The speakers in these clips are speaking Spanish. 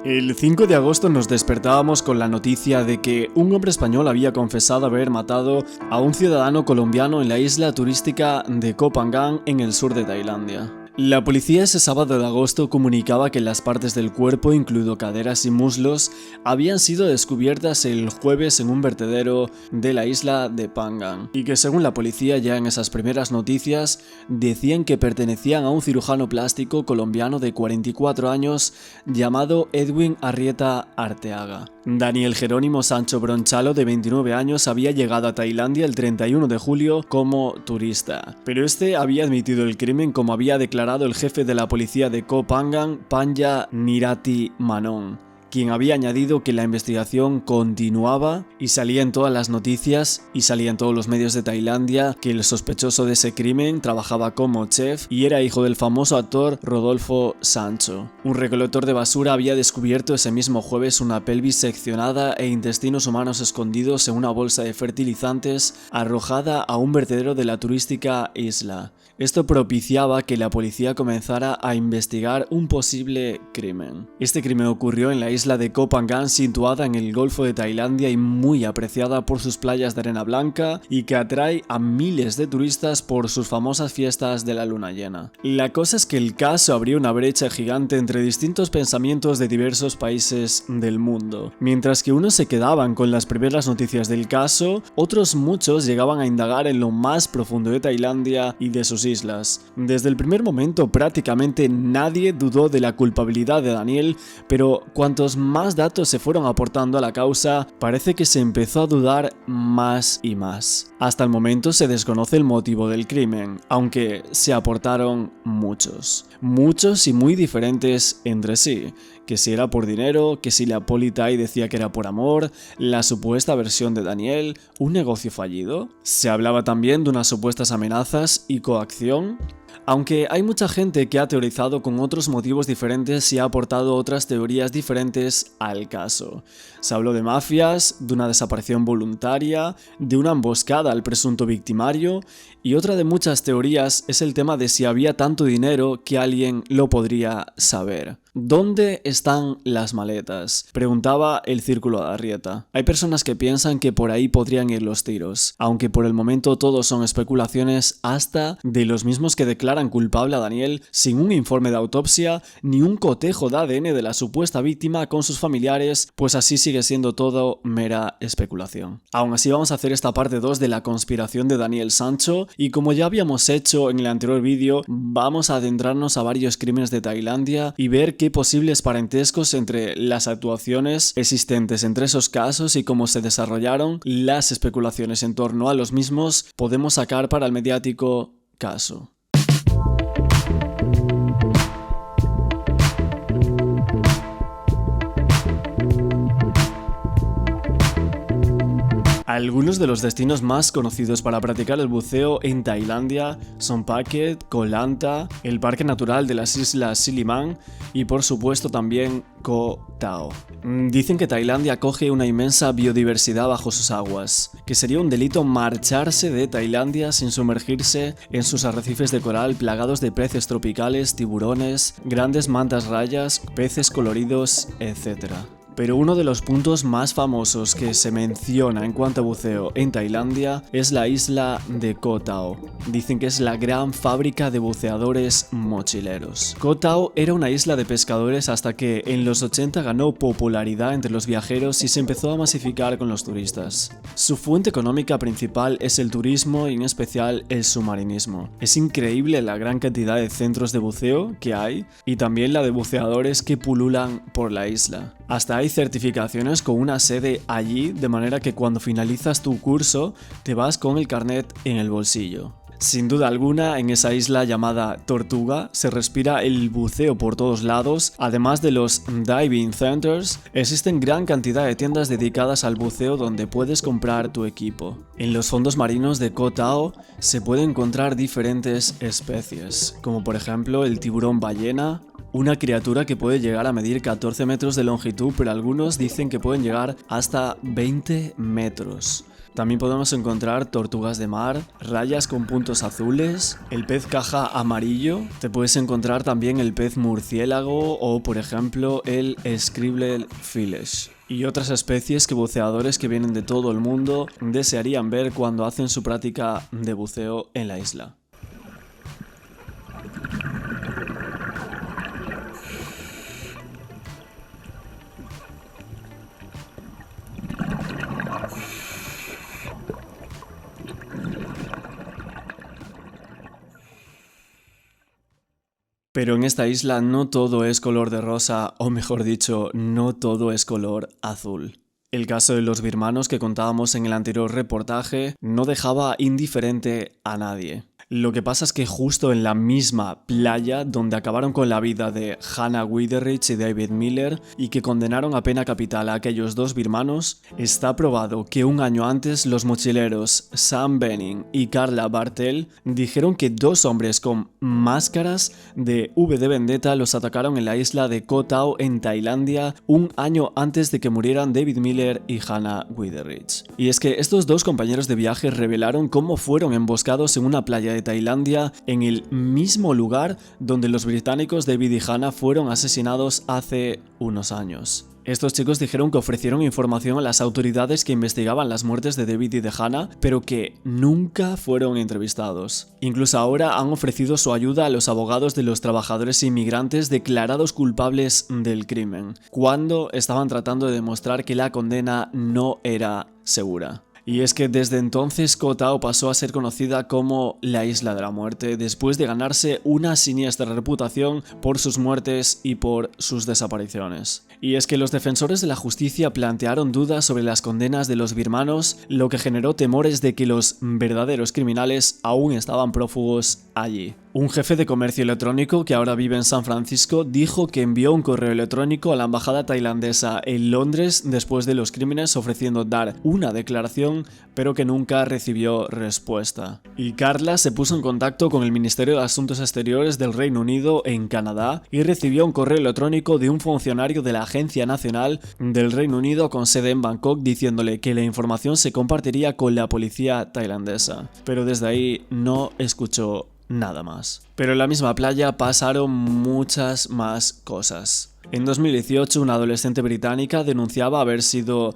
El 5 de agosto nos despertábamos con la noticia de que un hombre español había confesado haber matado a un ciudadano colombiano en la isla turística de Koh Phangan en el sur de Tailandia. La policía ese sábado de agosto comunicaba que las partes del cuerpo, incluido caderas y muslos, habían sido descubiertas el jueves en un vertedero de la isla de Phangan y que según la policía ya en esas primeras noticias decían que pertenecían a un cirujano plástico colombiano de 44 años llamado Edwin Arrieta Arteaga. Daniel Jerónimo Sancho Bronchalo, de 29 años, había llegado a Tailandia el 31 de julio como turista, pero este había admitido el crimen, como había declarado el jefe de la policía de Koh Phangan, Panya Nirati Manon, quien había añadido que la investigación continuaba y salía en todas las noticias y salía en todos los medios de Tailandia que el sospechoso de ese crimen trabajaba como chef y era hijo del famoso actor Rodolfo Sancho. Un recolector de basura había descubierto ese mismo jueves una pelvis seccionada e intestinos humanos escondidos en una bolsa de fertilizantes arrojada a un vertedero de la turística isla. Esto propiciaba que la policía comenzara a investigar un posible crimen. Este crimen ocurrió en la isla de Koh Phangan, situada en el Golfo de Tailandia y muy apreciada por sus playas de arena blanca y que atrae a miles de turistas por sus famosas fiestas de la luna llena. La cosa es que el caso abrió una brecha gigante entre distintos pensamientos de diversos países del mundo. Mientras que unos se quedaban con las primeras noticias del caso, otros muchos llegaban a indagar en lo más profundo de Tailandia y de sus islas. Desde el primer momento prácticamente nadie dudó de la culpabilidad de Daniel, pero cuantos más datos se fueron aportando a la causa, parece que se empezó a dudar más y más. Hasta el momento se desconoce el motivo del crimen, aunque se aportaron muchos y muy diferentes entre sí. Que si era por dinero, que si la Politai decía que era por amor, la supuesta versión de Daniel, un negocio fallido. Se hablaba también de unas supuestas amenazas y coacción. Aunque hay mucha gente que ha teorizado con otros motivos diferentes y ha aportado otras teorías diferentes al caso. Se habló de mafias, de una desaparición voluntaria, de una emboscada al presunto victimario, y otra de muchas teorías es el tema de si había tanto dinero que alguien lo podría saber. ¿Dónde están las maletas?, preguntaba el Círculo de Arrieta. Hay personas que piensan que por ahí podrían ir los tiros, aunque por el momento todos son especulaciones, hasta de los mismos que declaran culpable a Daniel sin un informe de autopsia ni un cotejo de ADN de la supuesta víctima con sus familiares, pues así sigue siendo todo mera especulación. Aún así vamos a hacer esta parte 2 de la conspiración de Daniel Sancho, y como ya habíamos hecho en el anterior vídeo, vamos a adentrarnos a varios crímenes de Tailandia y ver qué posibles parentescos entre las actuaciones existentes entre esos casos y cómo se desarrollaron las especulaciones en torno a los mismos podemos sacar para el mediático caso. Algunos de los destinos más conocidos para practicar el buceo en Tailandia son Phuket, Koh Lanta, el Parque Natural de las Islas Silliman y por supuesto también Koh Tao. Dicen que Tailandia acoge una inmensa biodiversidad bajo sus aguas, que sería un delito marcharse de Tailandia sin sumergirse en sus arrecifes de coral plagados de peces tropicales, tiburones, grandes mantas rayas, peces coloridos, etc. Pero uno de los puntos más famosos que se menciona en cuanto a buceo en Tailandia es la isla de Koh Tao. Dicen que es la gran fábrica de buceadores mochileros. Koh Tao era una isla de pescadores hasta que en los 80 ganó popularidad entre los viajeros y se empezó a masificar con los turistas. Su fuente económica principal es el turismo y en especial el submarinismo. Es increíble la gran cantidad de centros de buceo que hay y también la de buceadores que pululan por la isla. Hasta hay certificaciones con una sede allí, de manera que cuando finalizas tu curso te vas con el carnet en el bolsillo. Sin duda alguna, en esa isla llamada Tortuga se respira el buceo por todos lados. Además de los diving centers, existen gran cantidad de tiendas dedicadas al buceo donde puedes comprar tu equipo. En los fondos marinos de Koh Tao se pueden encontrar diferentes especies, como por ejemplo el tiburón ballena, una criatura que puede llegar a medir 14 metros de longitud, pero algunos dicen que pueden llegar hasta 20 metros. También podemos encontrar tortugas de mar, rayas con puntos azules, el pez caja amarillo, te puedes encontrar también el pez murciélago o por ejemplo el scribble fish. Y otras especies que buceadores que vienen de todo el mundo desearían ver cuando hacen su práctica de buceo en la isla. Pero en esta isla no todo es color de rosa, o mejor dicho, no todo es color azul. El caso de los birmanos que contábamos en el anterior reportaje no dejaba indiferente a nadie. Lo que pasa es que justo en la misma playa donde acabaron con la vida de Hannah Witheridge y David Miller y que condenaron a pena capital a aquellos dos birmanos, está probado que un año antes los mochileros Sam Benning y Carla Bartel dijeron que dos hombres con máscaras de V de Vendetta los atacaron en la isla de Koh Tao en Tailandia un año antes de que murieran David Miller y Hannah Witheridge. Y es que estos dos compañeros de viaje revelaron cómo fueron emboscados en una playa de Tailandia en el mismo lugar donde los británicos David y Hannah fueron asesinados hace unos años. Estos chicos dijeron que ofrecieron información a las autoridades que investigaban las muertes de David y de Hannah, pero que nunca fueron entrevistados. Incluso ahora han ofrecido su ayuda a los abogados de los trabajadores inmigrantes declarados culpables del crimen, cuando estaban tratando de demostrar que la condena no era segura. Y es que desde entonces Koh Tao pasó a ser conocida como la Isla de la Muerte, después de ganarse una siniestra reputación por sus muertes y por sus desapariciones. Y es que los defensores de la justicia plantearon dudas sobre las condenas de los birmanos, lo que generó temores de que los verdaderos criminales aún estaban prófugos allí. Un jefe de comercio electrónico que ahora vive en San Francisco dijo que envió un correo electrónico a la embajada tailandesa en Londres después de los crímenes ofreciendo dar una declaración, pero que nunca recibió respuesta. Y Carla se puso en contacto con el Ministerio de Asuntos Exteriores del Reino Unido en Canadá y recibió un correo electrónico de un funcionario de la Agencia Nacional del Reino Unido con sede en Bangkok diciéndole que la información se compartiría con la policía tailandesa. Pero desde ahí no escuchó nada más. Pero en la misma playa pasaron muchas más cosas. En 2018, una adolescente británica denunciaba haber sido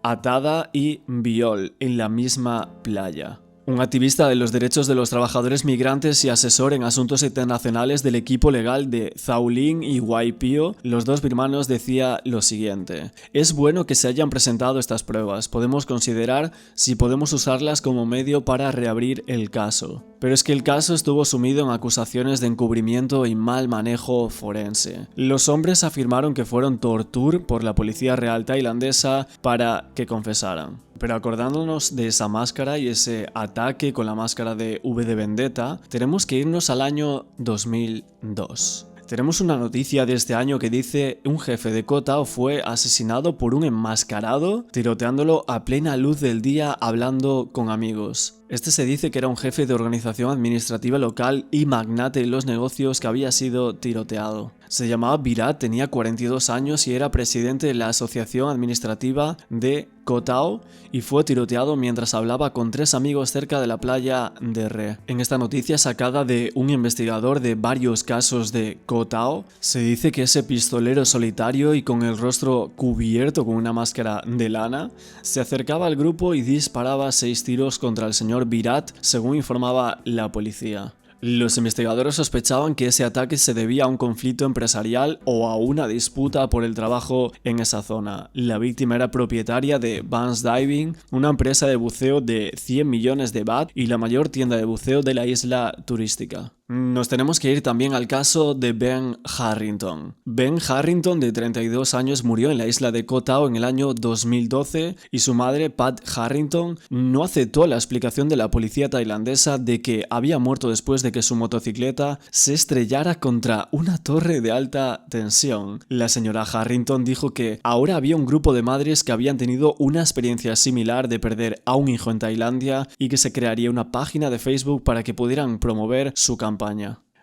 atada y viol en la misma playa. Un activista de los derechos de los trabajadores migrantes y asesor en asuntos internacionales del equipo legal de Zaulin y Waipio, los dos birmanos, decía lo siguiente: es bueno que se hayan presentado estas pruebas, podemos considerar si podemos usarlas como medio para reabrir el caso. Pero es que el caso estuvo sumido en acusaciones de encubrimiento y mal manejo forense. Los hombres afirmaron que fueron tortur por la Policía Real tailandesa para que confesaran. Pero acordándonos de esa máscara y ese ataque con la máscara de V de Vendetta, tenemos que irnos al año 2002. Tenemos una noticia de este año que dice: un jefe de Koh Tao fue asesinado por un enmascarado, tiroteándolo a plena luz del día hablando con amigos. Este se dice que era un jefe de organización administrativa local y magnate en los negocios que había sido tiroteado. Se llamaba Virat, tenía 42 años y era presidente de la Asociación Administrativa de Koh Tao y fue tiroteado mientras hablaba con 3 amigos cerca de la playa de Re. En esta noticia sacada de un investigador de varios casos de Koh Tao, se dice que ese pistolero solitario y con el rostro cubierto con una máscara de lana se acercaba al grupo y disparaba 6 tiros contra el señor Virat, según informaba la policía. Los investigadores sospechaban que ese ataque se debía a un conflicto empresarial o a una disputa por el trabajo en esa zona. La víctima era propietaria de Vans Diving, una empresa de buceo de 100 millones de baht y la mayor tienda de buceo de la isla turística. Nos tenemos que ir también al caso de Ben Harrington. Ben Harrington, de 32 años, murió en la isla de Koh Tao en el año 2012 y su madre, Pat Harrington, no aceptó la explicación de la policía tailandesa de que había muerto después de que su motocicleta se estrellara contra una torre de alta tensión. La señora Harrington dijo que ahora había un grupo de madres que habían tenido una experiencia similar de perder a un hijo en Tailandia y que se crearía una página de Facebook para que pudieran promover su campaña.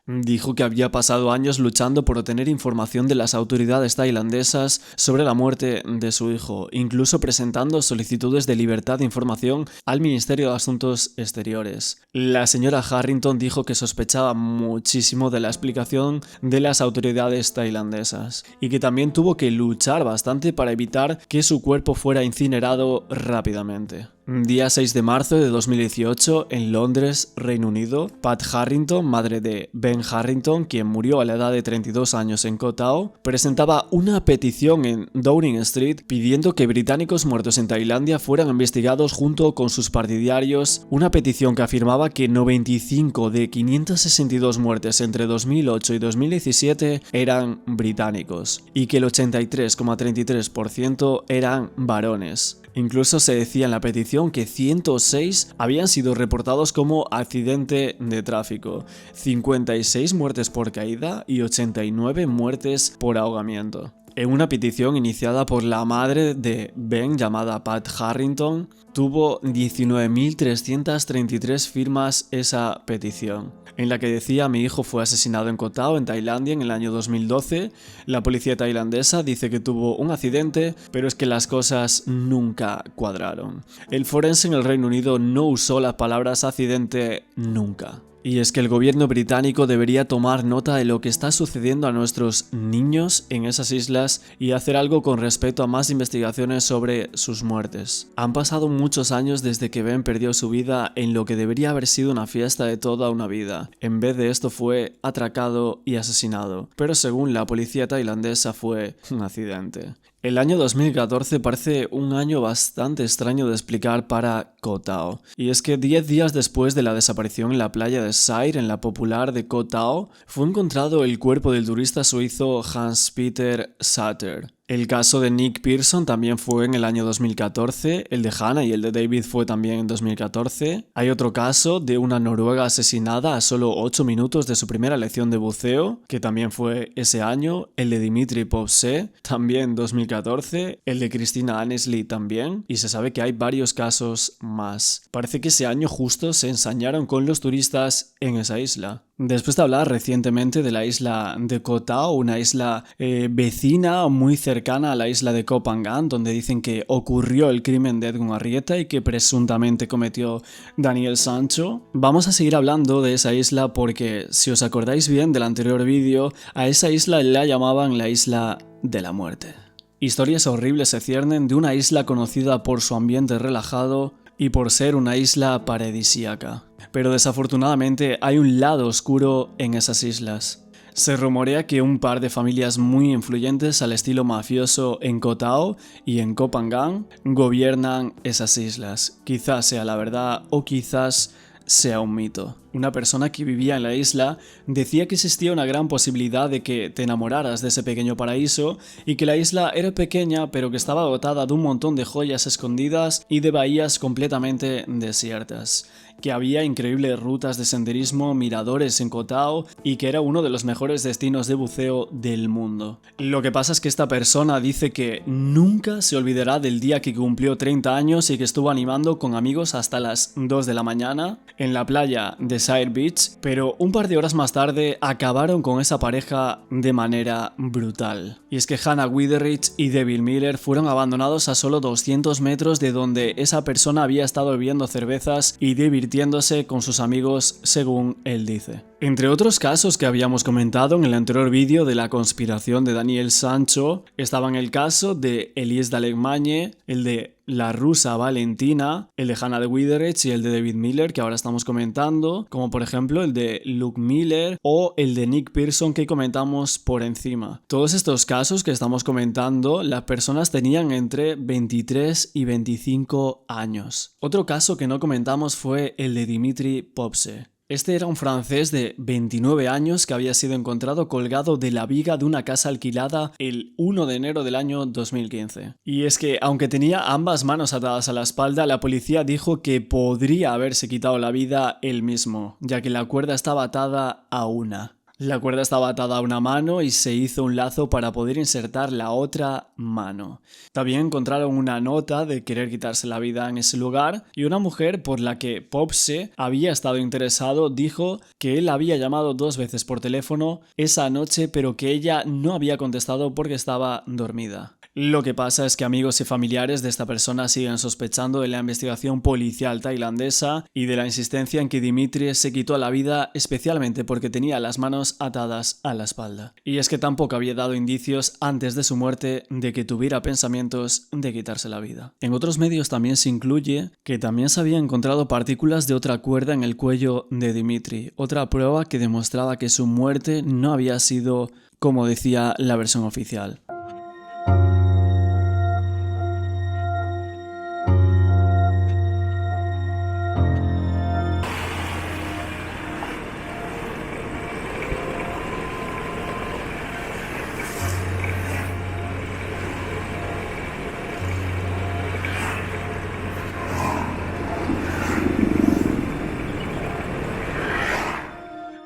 Dijo que había pasado años luchando por obtener información de las autoridades tailandesas sobre la muerte de su hijo, incluso presentando solicitudes de libertad de información al Ministerio de Asuntos Exteriores. La señora Harrington dijo que sospechaba muchísimo de la explicación de las autoridades tailandesas y que también tuvo que luchar bastante para evitar que su cuerpo fuera incinerado rápidamente. Día 6 de marzo de 2018, en Londres, Reino Unido, Pat Harrington, madre de Ben Harrington, quien murió a la edad de 32 años en Koh Tao, presentaba una petición en Downing Street pidiendo que británicos muertos en Tailandia fueran investigados junto con sus partidarios, una petición que afirmaba que 95 de 562 muertes entre 2008 y 2017 eran británicos y que el 83,33% eran varones. Incluso se decía en la petición que 106 habían sido reportados como accidente de tráfico, 56 muertes por caída y 89 muertes por ahogamiento. En una petición iniciada por la madre de Ben llamada Pat Harrington, tuvo 19.333 firmas esa petición, en la que decía: mi hijo fue asesinado en Koh Tao, en Tailandia, en el año 2012. La policía tailandesa dice que tuvo un accidente, pero es que las cosas nunca cuadraron. El forense en el Reino Unido no usó las palabras accidente nunca. Y es que el gobierno británico debería tomar nota de lo que está sucediendo a nuestros niños en esas islas y hacer algo con respecto a más investigaciones sobre sus muertes. Han pasado muchos años desde que Ben perdió su vida en lo que debería haber sido una fiesta de toda una vida. En vez de esto fue atracado y asesinado, pero según la policía tailandesa fue un accidente. El año 2014 parece un año bastante extraño de explicar para Koh Tao, y es que 10 días después de la desaparición en la playa de Sair, en la popular de Koh Tao, fue encontrado el cuerpo del turista suizo Hans-Peter Sater. El caso de Nick Pearson también fue en el año 2014, el de Hannah y el de David fue también en 2014. Hay otro caso de una noruega asesinada a solo 8 minutos de su primera lección de buceo, que también fue ese año, el de Dimitri Povse, también 2014, el de Christina Annesley también, y se sabe que hay varios casos más. Parece que ese año justo se ensañaron con los turistas en esa isla. Después de hablar recientemente de la isla de Koh Tao, una isla vecina muy cercana a la isla de Koh Phangan, donde dicen que ocurrió el crimen de Edgar Arrieta y que presuntamente cometió Daniel Sancho, vamos a seguir hablando de esa isla porque, si os acordáis bien del anterior vídeo, a esa isla la llamaban la isla de la muerte. Historias horribles se ciernen de una isla conocida por su ambiente relajado y por ser una isla paradisíaca. Pero desafortunadamente hay un lado oscuro en esas islas. Se rumorea que un par de familias muy influyentes al estilo mafioso en Koh Tao y en Koh Phangan gobiernan esas islas. Quizás sea la verdad o quizás sea un mito. Una persona que vivía en la isla decía que existía una gran posibilidad de que te enamoraras de ese pequeño paraíso y que la isla era pequeña pero que estaba dotada de un montón de joyas escondidas y de bahías completamente desiertas, que había increíbles rutas de senderismo, miradores en Koh Tao y que era uno de los mejores destinos de buceo del mundo. Lo que pasa es que esta persona dice que nunca se olvidará del día que cumplió 30 años y que estuvo animando con amigos hasta las 2 de la mañana en la playa de Sair Beach, pero un par de horas más tarde acabaron con esa pareja de manera brutal. Y es que Hannah Witheridge y David Miller fueron abandonados a solo 200 metros de donde esa persona había estado bebiendo cervezas y divirtiéndose con sus amigos, según él dice. Entre otros casos que habíamos comentado en el anterior vídeo de la conspiración de Daniel Sancho, estaban el caso de Elise Dalegmagne, el de la rusa Valentina, el de Hannah Witheridge y el de David Miller, que ahora estamos comentando, como por ejemplo el de Luke Miller o el de Nick Pearson que comentamos por encima. Todos estos casos que estamos comentando, las personas tenían entre 23 y 25 años. Otro caso que no comentamos fue el de Dimitri Povse. Este era un francés de 29 años que había sido encontrado colgado de la viga de una casa alquilada el 1 de enero del año 2015. Y es que, aunque tenía ambas manos atadas a la espalda, la policía dijo que podría haberse quitado la vida él mismo, ya que la cuerda estaba atada a una. La cuerda estaba atada a una mano y se hizo un lazo para poder insertar la otra mano. También encontraron una nota de querer quitarse la vida en ese lugar y una mujer por la que Popse había estado interesado dijo que él había llamado 2 veces por teléfono esa noche pero que ella no había contestado porque estaba dormida. Lo que pasa es que amigos y familiares de esta persona siguen sospechando de la investigación policial tailandesa y de la insistencia en que Dimitri se quitó la vida especialmente porque tenía las manos atadas a la espalda. Y es que tampoco había dado indicios antes de su muerte de que tuviera pensamientos de quitarse la vida. En otros medios también se incluye que también se habían encontrado partículas de otra cuerda en el cuello de Dimitri, otra prueba que demostraba que su muerte no había sido como decía la versión oficial.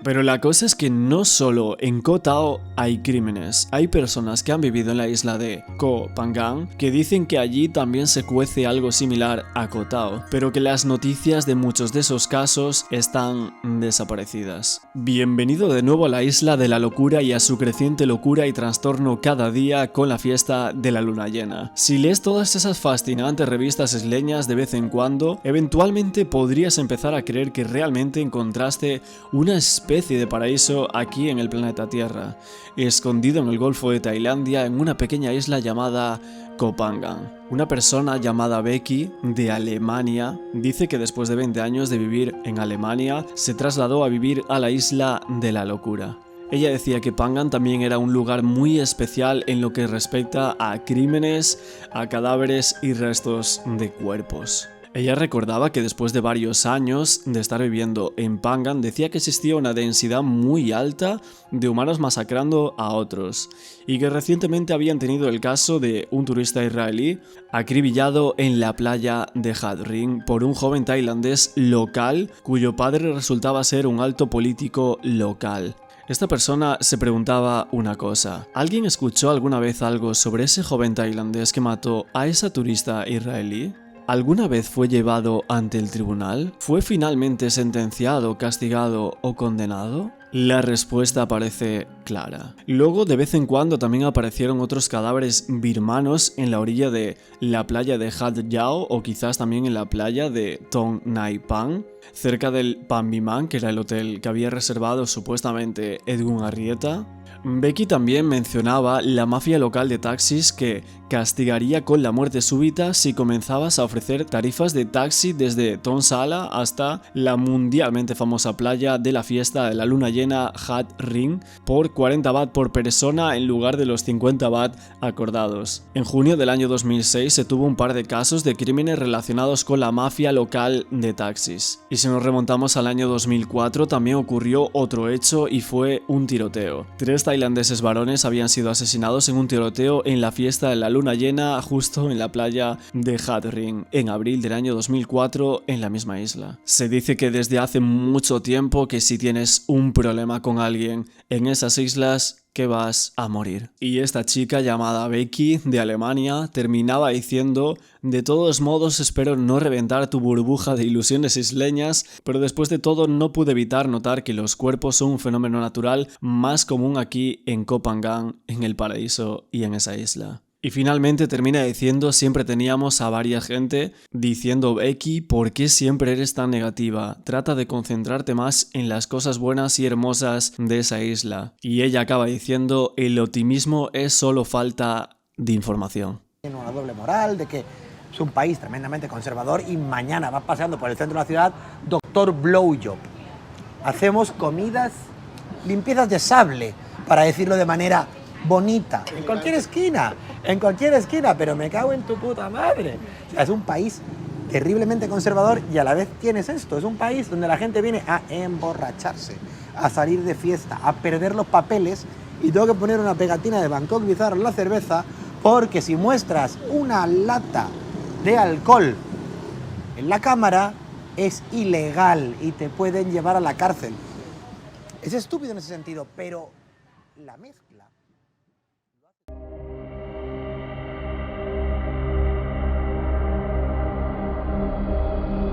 Pero la cosa es que no solo en Koh Tao hay crímenes, hay personas que han vivido en la isla de Koh Phangan que dicen que allí también se cuece algo similar a Koh Tao, pero que las noticias de muchos de esos casos están desaparecidas. Bienvenido de nuevo a la isla de la locura y a su creciente locura y trastorno cada día con la fiesta de la luna llena. Si lees todas esas fascinantes revistas isleñas de vez en cuando, eventualmente podrías empezar a creer que realmente encontraste una especie de paraíso aquí en el planeta Tierra, escondido en el Golfo de Tailandia en una pequeña isla llamada Koh Phangan. Una persona llamada Becky, de Alemania, dice que después de 20 años de vivir en Alemania, se trasladó a vivir a la isla de la locura. Ella decía que Phangan también era un lugar muy especial en lo que respecta a crímenes, a cadáveres y restos de cuerpos. Ella recordaba que después de varios años de estar viviendo en Phangan decía que existía una densidad muy alta de humanos masacrando a otros y que recientemente habían tenido el caso de un turista israelí acribillado en la playa de Hat Ring por un joven tailandés local cuyo padre resultaba ser un alto político local. Esta persona se preguntaba una cosa: ¿alguien escuchó alguna vez algo sobre ese joven tailandés que mató a esa turista israelí? ¿Alguna vez fue llevado ante el tribunal? ¿Fue finalmente sentenciado, castigado o condenado? La respuesta parece clara. Luego, de vez en cuando, también aparecieron otros cadáveres birmanos en la orilla de la playa de Hat Yao o quizás también en la playa de Thong Nai Pang, cerca del Panbiman, que era el hotel que había reservado supuestamente Edwin Arrieta. Becky también mencionaba la mafia local de taxis que castigaría con la muerte súbita si comenzabas a ofrecer tarifas de taxi desde Ton Sala hasta la mundialmente famosa playa de la fiesta de la luna llena Hat Ring por 40 baht por persona en lugar de los 50 baht acordados. En junio del año 2006 se tuvo un par de casos de crímenes relacionados con la mafia local de taxis. Y si nos remontamos al año 2004 también ocurrió otro hecho y fue un tiroteo. 3 tailandeses varones habían sido asesinados en un tiroteo en la fiesta de la luna llena justo en la playa de Hat Ring en abril del año 2004 en la misma isla. Se dice que desde hace mucho tiempo que si tienes un problema con alguien en esas islas que vas a morir. Y esta chica llamada Becky de Alemania terminaba diciendo: de todos modos espero no reventar tu burbuja de ilusiones isleñas, pero después de todo no pude evitar notar que los cuerpos son un fenómeno natural más común aquí en Koh Phangan, en el paraíso y en esa isla. Y finalmente termina diciendo: siempre teníamos a varias gente diciendo: Becky, ¿por qué siempre eres tan negativa? Trata de concentrarte más en las cosas buenas y hermosas de esa isla. Y ella acaba diciendo: el optimismo es solo falta de información. Tiene una doble moral de que es un país tremendamente conservador y mañana va paseando por el centro de la ciudad Dr. Blowjob. Hacemos comidas, limpiezas de sable, para decirlo de manera bonita, en cualquier esquina, pero me cago en tu puta madre. O sea, es un país terriblemente conservador y a la vez tienes esto, es un país donde la gente viene a emborracharse, a salir de fiesta, a perder los papeles, y tengo que poner una pegatina de Bangkok Bizarro en la cerveza, porque si muestras una lata de alcohol en la cámara es ilegal y te pueden llevar a la cárcel. Es estúpido en ese sentido, pero la mezcla...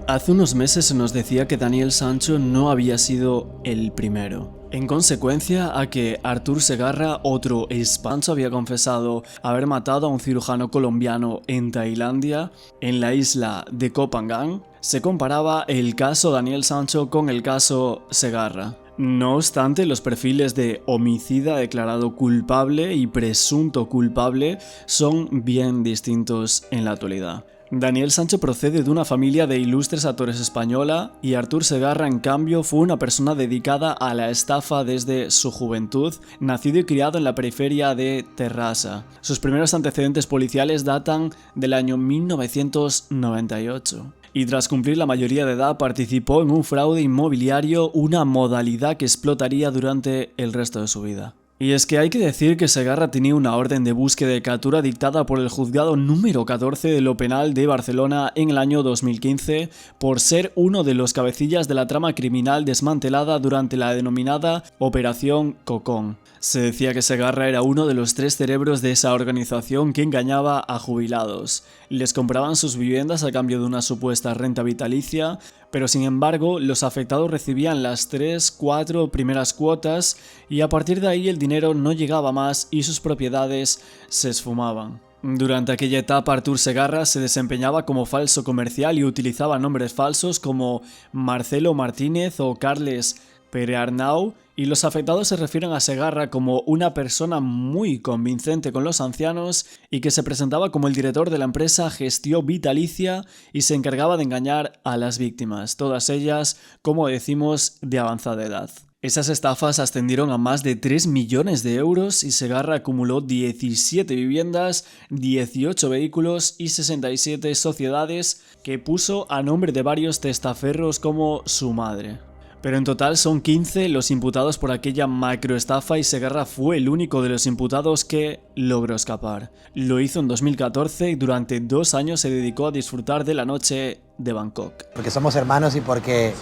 Hace unos meses se nos decía que Daniel Sancho no había sido el primero. En consecuencia a que Artur Segarra, otro Sancho, había confesado haber matado a un cirujano colombiano en Tailandia, en la isla de Koh Phangan, se comparaba el caso Daniel Sancho con el caso Segarra. No obstante, los perfiles de homicida declarado culpable y presunto culpable son bien distintos en la actualidad. Daniel Sancho procede de una familia de ilustres actores española y Artur Segarra, en cambio, fue una persona dedicada a la estafa desde su juventud, nacido y criado en la periferia de Terrassa. Sus primeros antecedentes policiales datan del año 1998. Y tras cumplir la mayoría de edad participó en un fraude inmobiliario, una modalidad que explotaría durante el resto de su vida. Y es que hay que decir que Segarra tenía una orden de búsqueda y captura dictada por el juzgado número 14 de lo penal de Barcelona en el año 2015 por ser uno de los cabecillas de la trama criminal desmantelada durante la denominada Operación Cocón. Se decía que Segarra era uno de los 3 cerebros de esa organización que engañaba a jubilados. Les compraban sus viviendas a cambio de una supuesta renta vitalicia, pero sin embargo los afectados recibían las 3-4 primeras cuotas y a partir de ahí el dinero no llegaba más y sus propiedades se esfumaban. Durante aquella etapa Artur Segarra se desempeñaba como falso comercial y utilizaba nombres falsos como Marcelo Martínez o Carles Perearnau, y los afectados se refieren a Segarra como una persona muy convincente con los ancianos y que se presentaba como el director de la empresa Gestió Vitalicia y se encargaba de engañar a las víctimas, todas ellas, como decimos, de avanzada edad. Esas estafas ascendieron a más de 3 millones de euros y Segarra acumuló 17 viviendas, 18 vehículos y 67 sociedades que puso a nombre de varios testaferros como su madre. Pero en total son 15 los imputados por aquella macroestafa y Segarra fue el único de los imputados que logró escapar. Lo hizo en 2014 y durante 2 años se dedicó a disfrutar de la noche de Bangkok. Porque somos hermanos y porque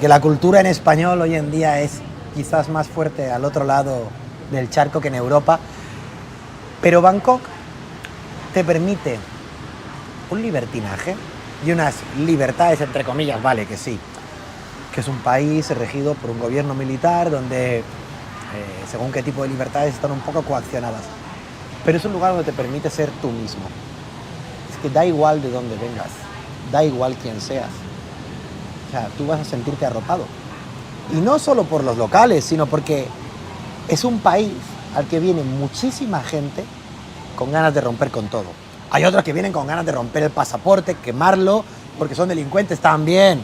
la cultura en español hoy en día es quizás más fuerte al otro lado del charco que en Europa. Pero Bangkok te permite un libertinaje y unas libertades, entre comillas, vale que sí, que es un país regido por un gobierno militar donde según qué tipo de libertades están un poco coaccionadas. Pero es un lugar donde te permite ser tú mismo. Es que da igual de dónde vengas, da igual quién seas. O sea, tú vas a sentirte arropado. Y no solo por los locales, sino porque es un país al que viene muchísima gente con ganas de romper con todo. Hay otros que vienen con ganas de romper el pasaporte, quemarlo, porque son delincuentes también,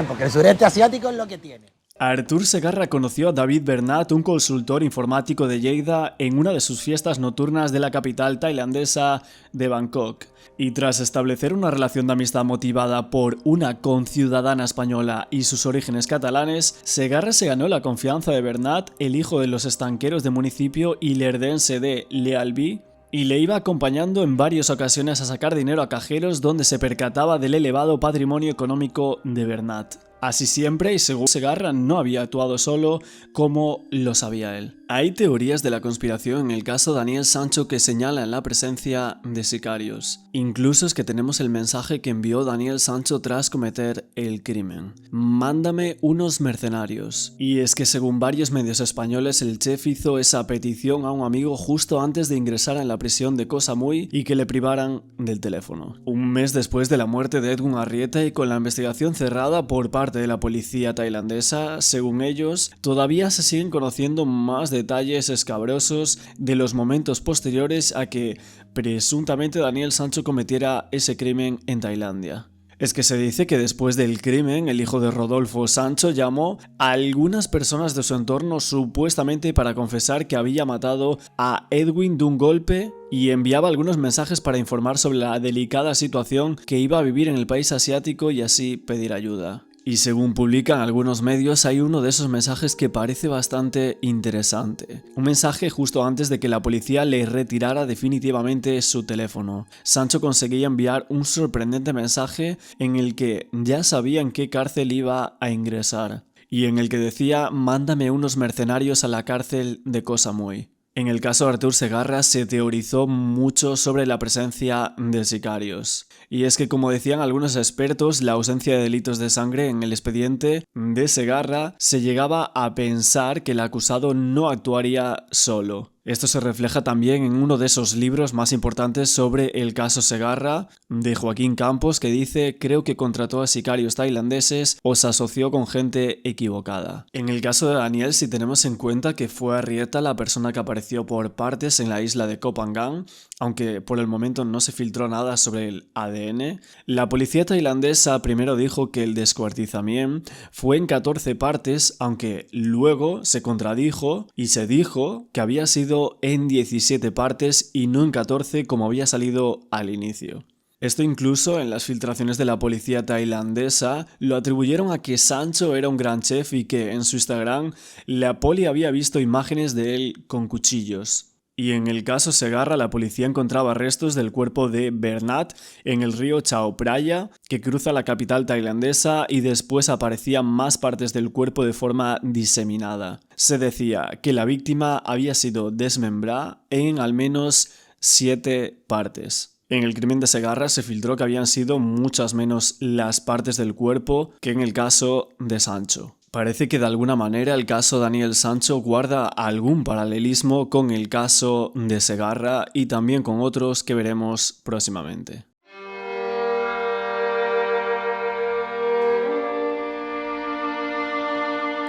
porque el sureste asiático es lo que tiene. Artur Segarra conoció a David Bernat, un consultor informático de Lleida, en una de sus fiestas nocturnas de la capital tailandesa de Bangkok. Y tras establecer una relación de amistad motivada por una conciudadana española y sus orígenes catalanes, Segarra se ganó la confianza de Bernat, el hijo de los estanqueros de municipio ilerdense de Lealbí, y le iba acompañando en varias ocasiones a sacar dinero a cajeros donde se percataba del elevado patrimonio económico de Bernat. Así siempre, y según Segarra, no había actuado solo como lo sabía él. Hay teorías de la conspiración en el caso Daniel Sancho que señalan la presencia de sicarios. Incluso es que tenemos el mensaje que envió Daniel Sancho tras cometer el crimen. Mándame unos mercenarios. Y es que según varios medios españoles, el chef hizo esa petición a un amigo justo antes de ingresar en la prisión de Koh Samui y que le privaran del teléfono. Un mes después de la muerte de Edwin Arrieta y con la investigación cerrada por parte de la policía tailandesa, según ellos, todavía se siguen conociendo más detalles escabrosos de los momentos posteriores a que presuntamente Daniel Sancho cometiera ese crimen en Tailandia. Es que se dice que después del crimen, el hijo de Rodolfo Sancho llamó a algunas personas de su entorno supuestamente para confesar que había matado a Edwin de un golpe y enviaba algunos mensajes para informar sobre la delicada situación que iba a vivir en el país asiático y así pedir ayuda. Y según publican algunos medios, hay uno de esos mensajes que parece bastante interesante. Un mensaje justo antes de que la policía le retirara definitivamente su teléfono. Sancho conseguía enviar un sorprendente mensaje en el que ya sabía en qué cárcel iba a ingresar. y en el que decía «mándame unos mercenarios a la cárcel de Koh Samui». En el caso de Artur Segarra se teorizó mucho sobre la presencia de sicarios. Y es que, como decían algunos expertos, la ausencia de delitos de sangre en el expediente de Segarra se llegaba a pensar que el acusado no actuaría solo. Esto se refleja también en uno de esos libros más importantes sobre el caso Segarra, de Joaquín Campos, que dice «creo que contrató a sicarios tailandeses o se asoció con gente equivocada». En el caso de Daniel, si tenemos en cuenta que fue Arrieta la persona que apareció por partes en la isla de Koh Phangan, aunque por el momento no se filtró nada sobre el ADN, la policía tailandesa primero dijo que el descuartizamiento fue en 14 partes, aunque luego se contradijo y se dijo que había sido en 17 partes y no en 14 como había salido al inicio. Esto incluso en las filtraciones de la policía tailandesa lo atribuyeron a que Sancho era un gran chef y que en su Instagram la poli había visto imágenes de él con cuchillos. Y en el caso Segarra, la policía encontraba restos del cuerpo de Bernat en el río Chao Phraya, que cruza la capital tailandesa, y después aparecían más partes del cuerpo de forma diseminada. Se decía que la víctima había sido desmembrada en al menos 7 partes. En el crimen de Segarra se filtró que habían sido muchas menos las partes del cuerpo que en el caso de Sancho. Parece que de alguna manera el caso Daniel Sancho guarda algún paralelismo con el caso de Segarra y también con otros que veremos próximamente.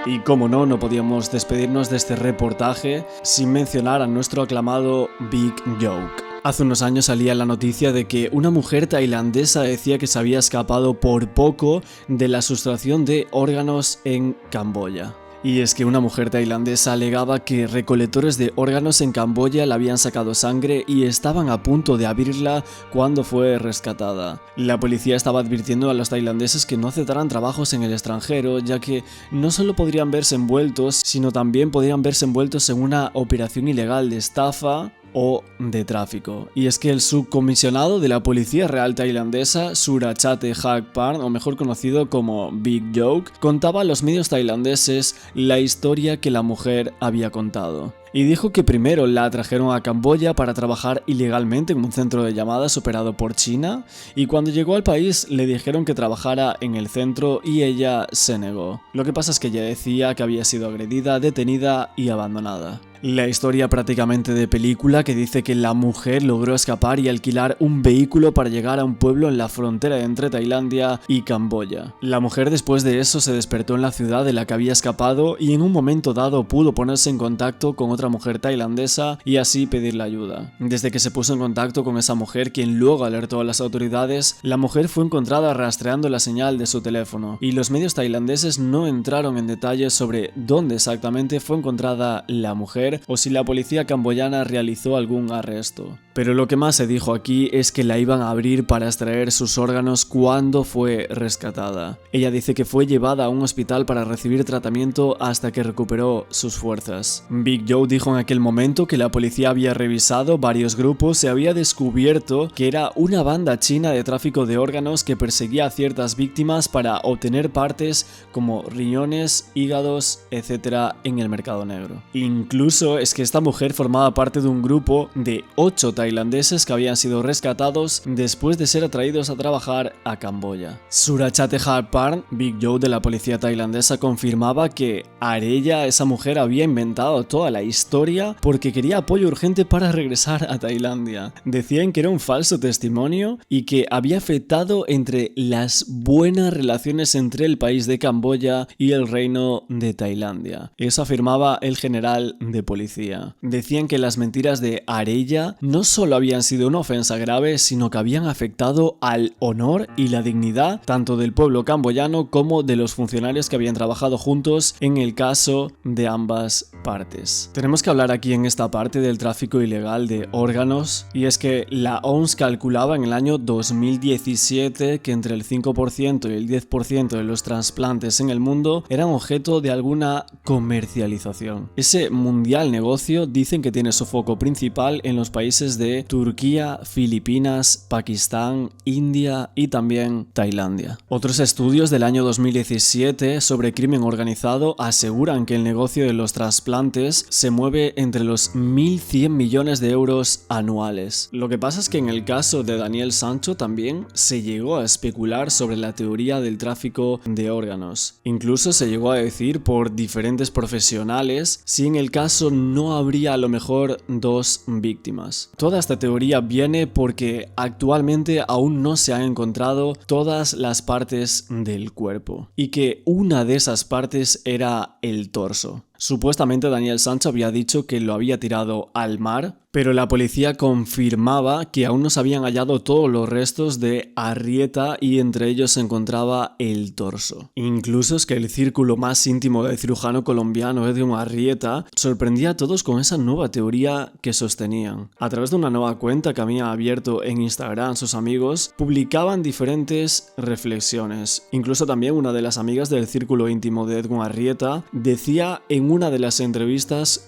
Y como no podíamos despedirnos de este reportaje sin mencionar a nuestro aclamado Big Joke. Hace unos años salía la noticia de que una mujer tailandesa decía que se había escapado por poco de la sustracción de órganos en Camboya. Y es que una mujer tailandesa alegaba que recolectores de órganos en Camboya le habían sacado sangre y estaban a punto de abrirla cuando fue rescatada. La policía estaba advirtiendo a los tailandeses que no aceptaran trabajos en el extranjero, ya que no solo podrían verse envueltos, sino también podrían verse envueltos en una operación ilegal de estafa o de tráfico. Y es que el subcomisionado de la Policía Real Tailandesa, Surachate Hakparn, o mejor conocido como Big Joke, contaba a los medios tailandeses la historia que la mujer había contado. Y dijo que primero la trajeron a Camboya para trabajar ilegalmente en un centro de llamadas operado por China, y cuando llegó al país le dijeron que trabajara en el centro y ella se negó. Lo que pasa es que ella decía que había sido agredida, detenida y abandonada. La historia prácticamente de película que dice que la mujer logró escapar y alquilar un vehículo para llegar a un pueblo en la frontera entre Tailandia y Camboya. La mujer después de eso se despertó en la ciudad de la que había escapado y en un momento dado pudo ponerse en contacto con otra mujer tailandesa y así pedirle ayuda. Desde que se puso en contacto con esa mujer, quien luego alertó a las autoridades, la mujer fue encontrada rastreando la señal de su teléfono y los medios tailandeses no entraron en detalles sobre dónde exactamente fue encontrada la mujer o si la policía camboyana realizó algún arresto. Pero lo que más se dijo aquí es que la iban a abrir para extraer sus órganos cuando fue rescatada. Ella dice que fue llevada a un hospital para recibir tratamiento hasta que recuperó sus fuerzas. Big Joe dijo en aquel momento que la policía había revisado varios grupos y había descubierto que era una banda china de tráfico de órganos que perseguía a ciertas víctimas para obtener partes como riñones, hígados, etc. en el mercado negro. Incluso es que esta mujer formaba parte de un grupo de 8 tailandeses que habían sido rescatados después de ser atraídos a trabajar a Camboya. Surachate Hakparn, Big Joe de la policía tailandesa, confirmaba que Arella, esa mujer, había inventado toda la historia porque quería apoyo urgente para regresar a Tailandia. Decían que era un falso testimonio y que había afectado entre las buenas relaciones entre el país de Camboya y el reino de Tailandia. Eso afirmaba el general de policía. Decían que las mentiras de Arella no solo habían sido una ofensa grave, sino que habían afectado al honor y la dignidad tanto del pueblo camboyano como de los funcionarios que habían trabajado juntos en el caso de ambas partes. Tenemos que hablar aquí en esta parte del tráfico ilegal de órganos, y es que la OMS calculaba en el año 2017 que entre el 5% y el 10% de los trasplantes en el mundo eran objeto de alguna comercialización. Ese mundial ya el negocio dicen que tiene su foco principal en los países de Turquía, Filipinas, Pakistán, India y también Tailandia. Otros estudios del año 2017 sobre crimen organizado aseguran que el negocio de los trasplantes se mueve entre los 1.100 millones de euros anuales. Lo que pasa es que en el caso de Daniel Sancho también se llegó a especular sobre la teoría del tráfico de órganos. Incluso se llegó a decir por diferentes profesionales si en el caso no habría a lo mejor dos víctimas. Toda esta teoría viene porque actualmente aún no se han encontrado todas las partes del cuerpo y que una de esas partes era el torso. Supuestamente Daniel Sancho había dicho que lo había tirado al mar, pero la policía confirmaba que aún no se habían hallado todos los restos de Arrieta y entre ellos se encontraba el torso. Incluso es que el círculo más íntimo del cirujano colombiano Edwin Arrieta sorprendía a todos con esa nueva teoría que sostenían. A través de una nueva cuenta que había abierto en Instagram, sus amigos publicaban diferentes reflexiones. Incluso también una de las amigas del círculo íntimo de Edwin Arrieta decía una de las entrevistas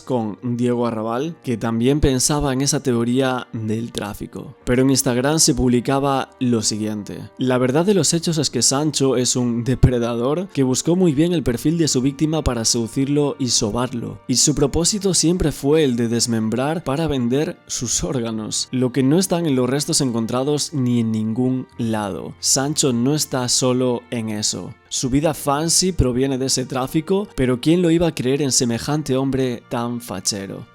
con Diego Arrabal que también pensaba en esa teoría del tráfico. Pero en Instagram se publicaba lo siguiente: la verdad de los hechos es que Sancho es un depredador que buscó muy bien el perfil de su víctima para seducirlo y sobarlo, y su propósito siempre fue el de desmembrar para vender sus órganos, lo que no están en los restos encontrados ni en ningún lado. Sancho no está solo en eso. Su vida fancy proviene de ese tráfico, pero ¿quién lo iba a creer en semejante hombre tan fachero?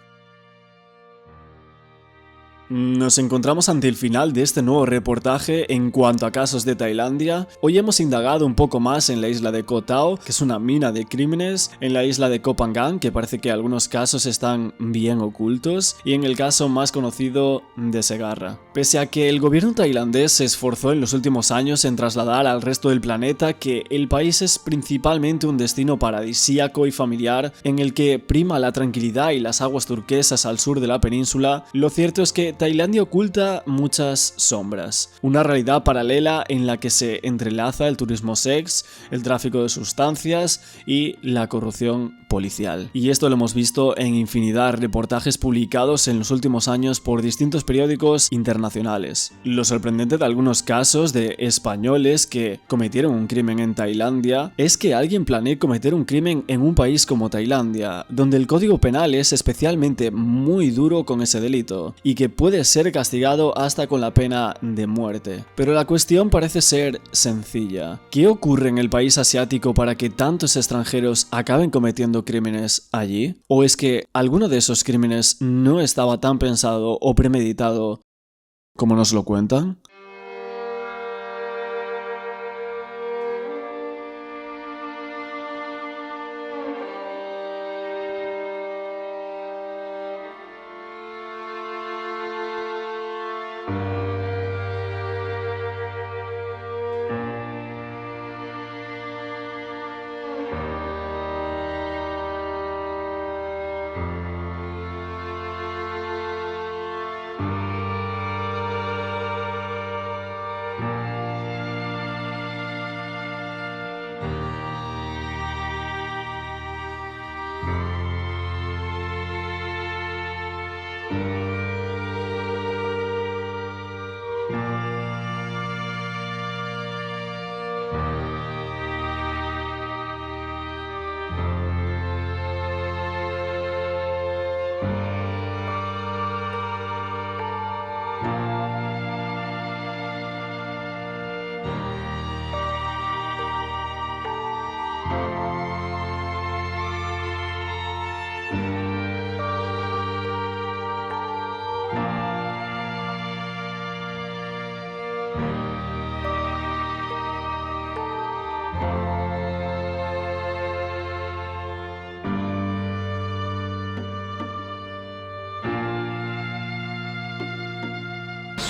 Nos encontramos ante el final de este nuevo reportaje en cuanto a casos de Tailandia. Hoy hemos indagado un poco más en la isla de Koh Tao, que es una mina de crímenes, en la isla de Koh Phangan, que parece que algunos casos están bien ocultos, y en el caso más conocido de Segarra. Pese a que el gobierno tailandés se esforzó en los últimos años en trasladar al resto del planeta que el país es principalmente un destino paradisíaco y familiar en el que prima la tranquilidad y las aguas turquesas al sur de la península, lo cierto es que Tailandia oculta muchas sombras, una realidad paralela en la que se entrelaza el turismo sex, el tráfico de sustancias y la corrupción policial. Y esto lo hemos visto en infinidad de reportajes publicados en los últimos años por distintos periódicos internacionales. Lo sorprendente de algunos casos de españoles que cometieron un crimen en Tailandia es que alguien planee cometer un crimen en un país como Tailandia, donde el código penal es especialmente muy duro con ese delito y que puede ser castigado hasta con la pena de muerte. Pero la cuestión parece ser sencilla. ¿Qué ocurre en el país asiático para que tantos extranjeros acaben cometiendo crímenes allí? ¿O es que alguno de esos crímenes no estaba tan pensado o premeditado como nos lo cuentan?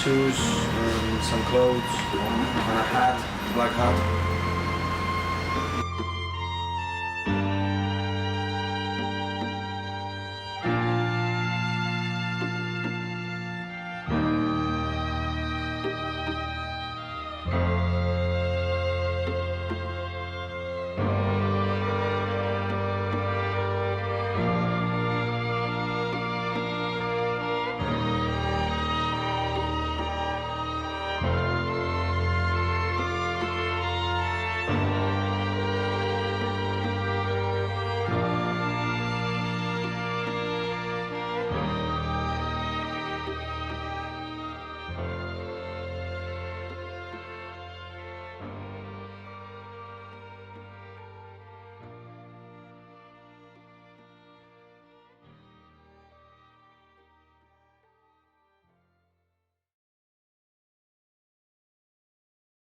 Shoes, some clothes, and a hat, black hat.